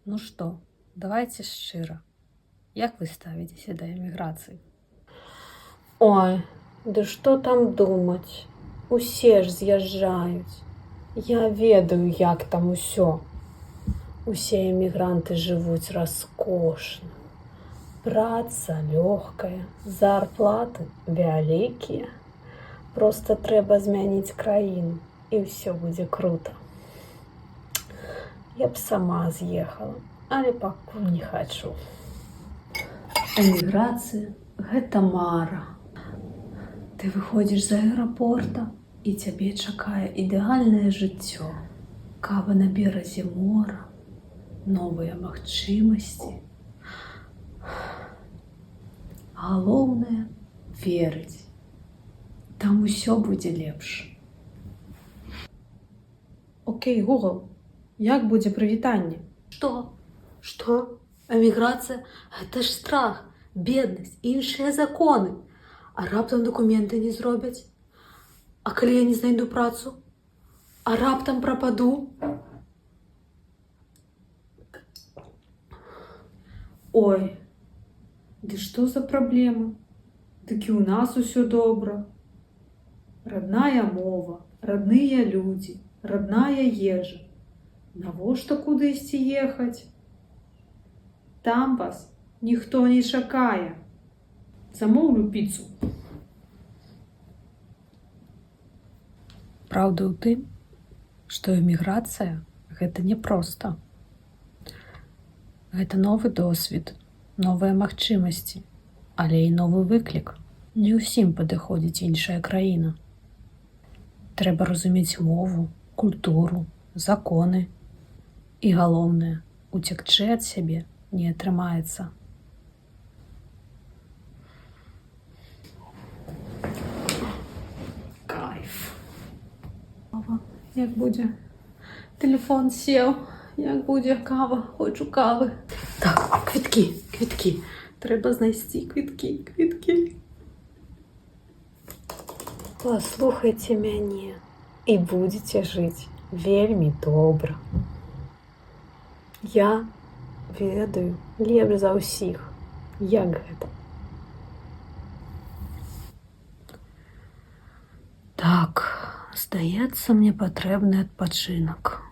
Ну что, давайте шчыра. Як вы ставіцеся да эміграцыі? Ой, да што там думаць? Усе ж з'язджаюць. Я ведаю, як там усё. Усе эмігранты жывуць раскошна. Праца лёгкая, зарплаты вялікія. Проста трэба змяніць краіну, і ўсё будзе крута. Я б сама з'ехала, але пакуль не хачу. Эміграцыя – гэта мара. Ты выходзіш з аэрапорта, і цябе чакае ідэальнае жыццё. Кава на беразе мора, новыя магчымасці. Галоўнае – верыць. Там усё будзе лепш. Окей, Google, як будзе прывітанне? Што? Эміграцыя – гэта ж страх, беднасць, іншыя законы. А раптам дакументы не зробяць? А калі я не знайду працу? А раптам прападу? Ой, ды што за праблема? Дык і ў нас усё добра. Родная мова, родныя людзі, родная ежа. Навошта кудысьці ехаць? Там вас ніхто не чакае. Замоўлю піцу. Праўда ў тым, што эміграцыя – гэта няпроста. Гэта новы досвед, новыя магчымасці, але і новы выклік. Не ўсім падыходзіць іншая краіна. Трэба разумець мову, культуру, законы. І галоўнае, уцякчы ад сябе не атрымаецца. Кайф. Як будзе? Телефон сеў. Як будзе кава? Хочу кавы. Так, квіткі. Трэба знайсці квіткі. Паслухайце мяне і будзеце жыць вельмі добра. Я ведаю лепш за ўсіх, як гэта. Так, здаецца, мне патрэбны адпачынак.